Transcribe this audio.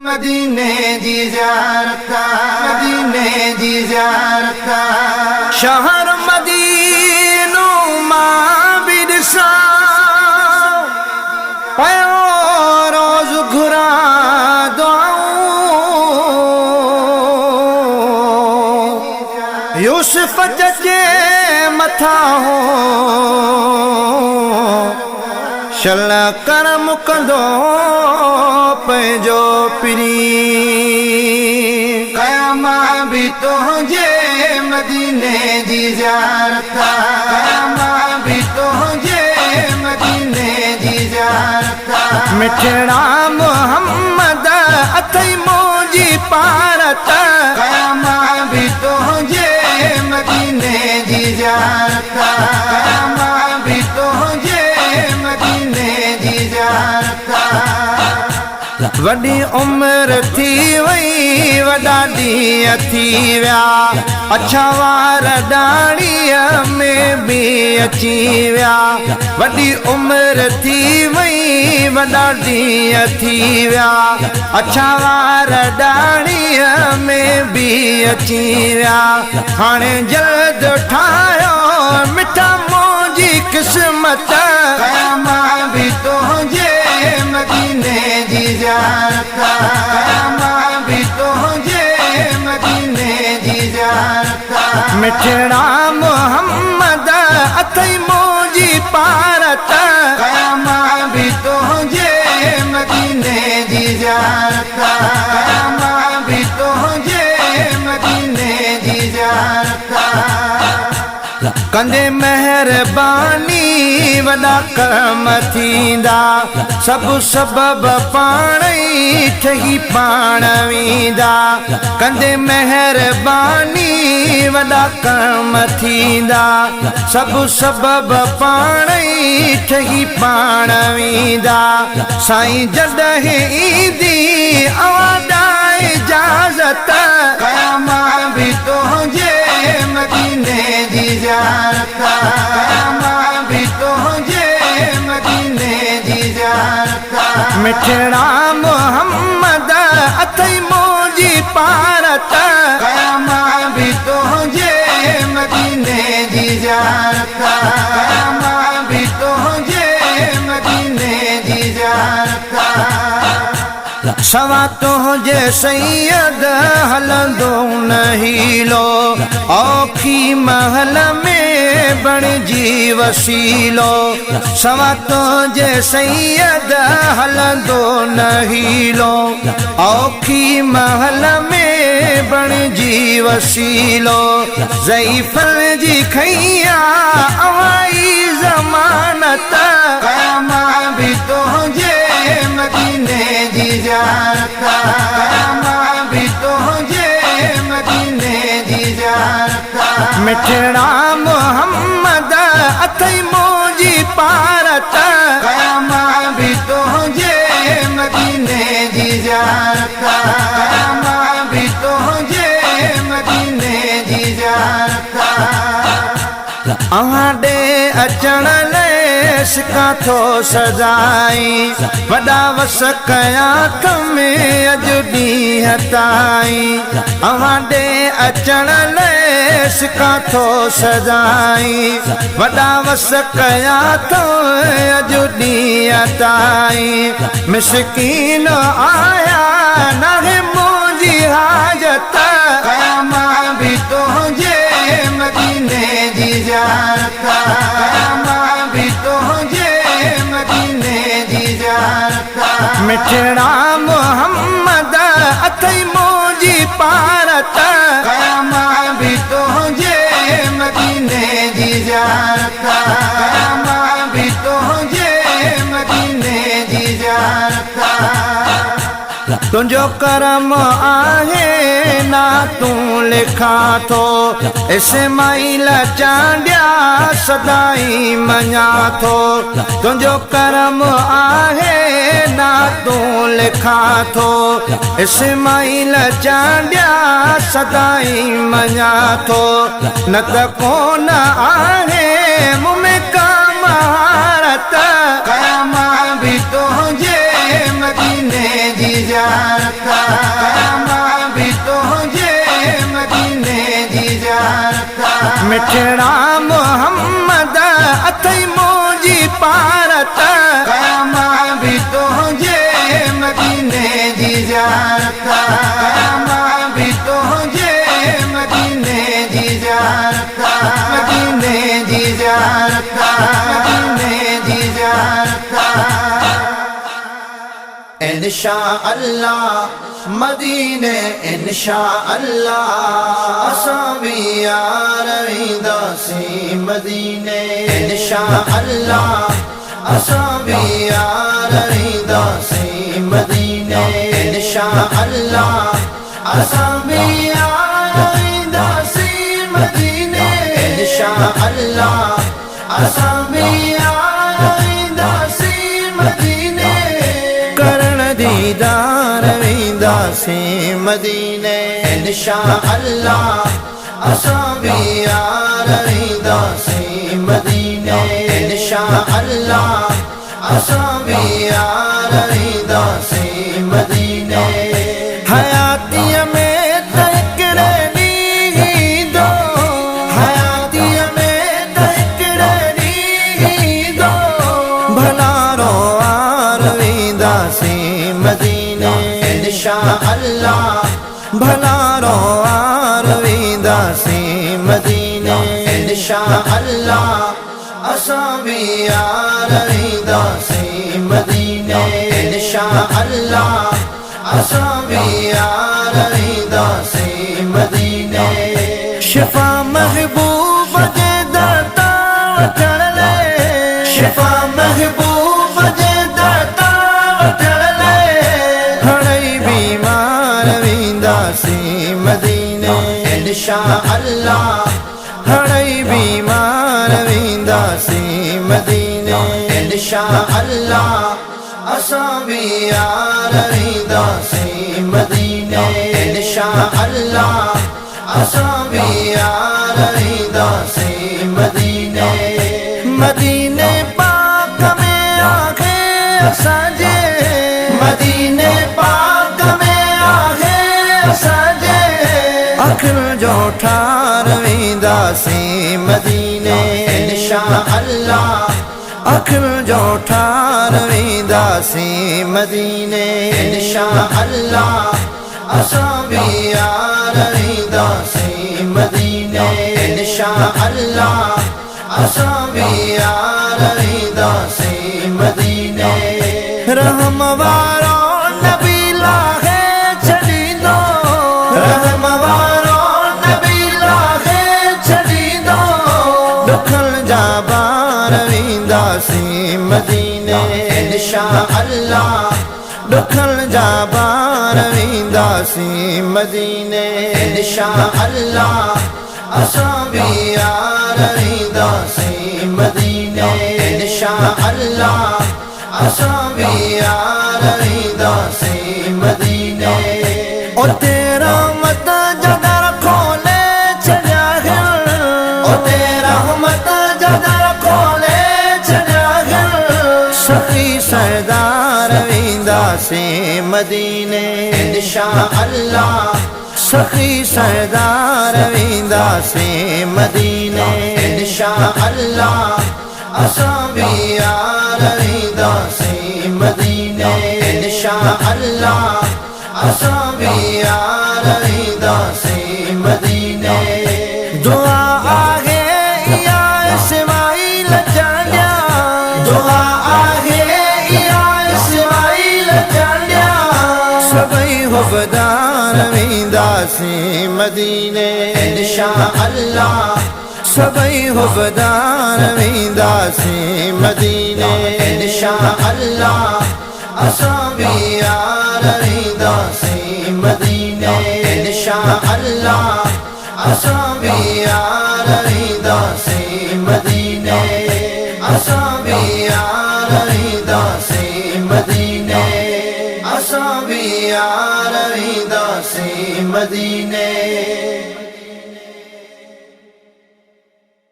मदीने जी ज़ियारत मदीने जी ज़ियारत शहर मदीनो मां भी ॾिसां पयो रोज़ घुरां दुआऊं यूसुफ जे मथा हो शल करम कंदो पंहिंजो पिरी क़यामा भी तुंहिंजे मदीने जी ज़ियारत क़यामा भी तुंहिंजे मदीने जी ज़ियारत मिठड़ा मोहम्मद अथई मुंहिंजी पारत क़यामा भी तुंहिंजे मदीने जी ज़ियारत क़यामा भी तुंहिंजे मदीने जी ज़ियारत वॾी उम्र थी वई वॾा ॾींहं थी विया अछा वार ॾाड़ीअ में बि अची विया वॾी उम्र थी वई वॾा ॾींहं थी विया अछा वार ॾाड़ीअ में बि अची विया हाणे जल्द ठाहियो मिठा मुंहिंजी क़िस्मत क़यामा भी तुंहिंजे मदीने जी ज़ियारत क़यामा भी तुंहिंजे मदीने जी ज़ियारत मिठड़ा मोहम्मद अथई मुंहिंजी पारत क़यामा भी तुंहिंजे मदीने जी ज़ियारत क़यामा भी तुंहिंजे मदीने जी ज़ियारत कंदे मेहरबानी वॾा कर्म थींदा सभु सबब पाण ई ठही पाण वेंदा कंदे मेहरबानी वॾा कर्म थींदा सभु सबब पाण ई ठही पाण वेंदा साईं जॾहिं ईंदी आवाज़ इजाज़त क़यामा भी तुंहिंजे मदीने जी ज़ियारत क़यामा भी तुंहिंजे मदीने जी ज़ियारत मिठड़ा मोहम्मद अथई मुंहिंजी पारत क़यामा भी तुंहिंजे मदीने जी ज़ियारत क़यामा भी तुंहिंजे मदीने जी ज़ियारत सवा तुंहिंजे सैयद हलंदो न हीलो औखी महल में बणिजी वसीलो सवा तुंहिंजे सैयद हलंदो न हीलो औखी महल में बणिजी वसीलो ज़ईफ़न जी खैया अवाई ज़मानत क़यामा भी तुंहिंजे मदीने जी ज़ियारत क़यामा भी तुंहिंजे मदीने जी ज़ियारत मिठड़ा मोहम्मद अथई मुंहिंजी पारत क़यामा भी तुंहिंजे मदीने जी ज़ियारत क़यामा भी तुंहिंजे मदीने जी ज़ियारत अव्हां ॾे अचण लाइ सिका थो सजाई वॾा वस कया में अॼु ॾींहं ताईं अव्हां ॾे अचण लाइ सिका थो सजाई वॾा वस कया अॼु ॾींहं ताईं मिसकीन आया नाहे मुंहिंजी हाजत क़यामा भी तुंहिंजे मदीने जी ज़ियारत क़यामा भी तुंहिंजे मदीने जी ज़ियारत मिठड़ा मोहम्मद अथई मुंहिंजी पारत क़यामा भी तुंहिंजे मदीने जी ज़ियारत क़यामा भी तुंहिंजे मदीने जी ज़ियारत तुंहिंजो करम आहे ना तूं लिखा थो इस्माइल चांडिया सदाई मञा थो तुंहिंजो करम आहे ना तूं लिखा थो इस्माइल चांडिया सदाई मञा थो न त कोन आहे मूं में का महारत क़यामा भी तुंहिंजे मदीने जी जियारत मां भी तुझे मदीने जी जियारत मिठड़ा मोहम्मद अथई मुंहिंजी पारत मां भी तुझे मदीने जी जियारत मां भी तुझे मदीने जी जियारत मदीने जी जियारत मदीने जी जियारत इंशाअल्लाह मदीने इंशाअल्लाह असां भी यार वेंदासीं मदीने इंशाअल्लाह असां भी यार वेंदासीं मदीने इंशाअल्लाह असां भी यार वेंदासीं मदीने इंशाअल्लाह असां भी यार वेंदासीं मदीने करण दीदार वेंदासीं मदीने इंशाअल्लाह असां भी यार वेंदासीं मदीने इंशाअल्लाह असां भी यार वेंदासीं मदीने हयातीअ में त हिकिड़े ॾींहुं ईंदो हयातीअ में त हिकिड़े ॾींहुं ईंदो भलारो वार वेंदासीं मदीने इंशाअल्लाह भलारो वार वेंदासीं मदीने इंशाअल्लाह असां भी यार वेंदासीं मदीने इंशाअल्लाह असां भी यार वेंदासीं मदीने शिफा महबूब जे दर तां वठण लाइ शिफा महबूब जे दर तां वठण लाइ हणई बीमार वेंदासीं मदीने इंशाअल्लाह हणई बीमार वेंदासीं मदीने इंशाअल्लाह असां भी यार वेंदासीं मदीने इंशाअल्लाह असां भी यार वेंदासीं मदीने मदीने पाक में आहे असांजे मदीने पाक में आहे असांजे अखियुनि जो ठार वेंदासीं मदीने इंशाअल्लाह अखियुनि जो ठार वेंदासीं मदीने इंशाअल्लाह असां भी यार वेंदासीं मदीने इंशाअल्लाह असां भी यार वेंदासीं मदीने रहम वारो नबी लाहे छॾींदो रहम वारो नबी लाहे छॾींदो दुखनि जा बार वेंदासीं मदीने इंशाअल्लाह दुखनि जा बार वेंदासीं मदीने इंशाअल्लाह असां भी यार वेंदासीं मदीने इंशाअल्लाह असां भी यार वेंदासीं मदीने उते रहमत जा दर खोले छॾिया उते रहमत जा दर खोले छॾिया सखी सरदार वेंदासीं मदीने इंशाअल्लाह सखी सरदार वेंदासीं मदीने इंशाअल्लाह असां भी यार वेंदासीं मदीने इंशाअल्लाह असां भी यार वेंदासीं मदीने दुआ आहे या इस्माइल जानिया दुआ आहे या इस्माइल जानिया सभई हुबदार वेंदासीं मदीने इंशाअल्लाह सभई हुबदार वेंदासीं मदीने इंशाअल्लाह असां भी यार वेंदासीं मदीने इंशाअल्लाह असां भी यार वेंदासीं मदीने असां भी यार वेंदासीं मदीने असां भी यार वेंदासीं मदीने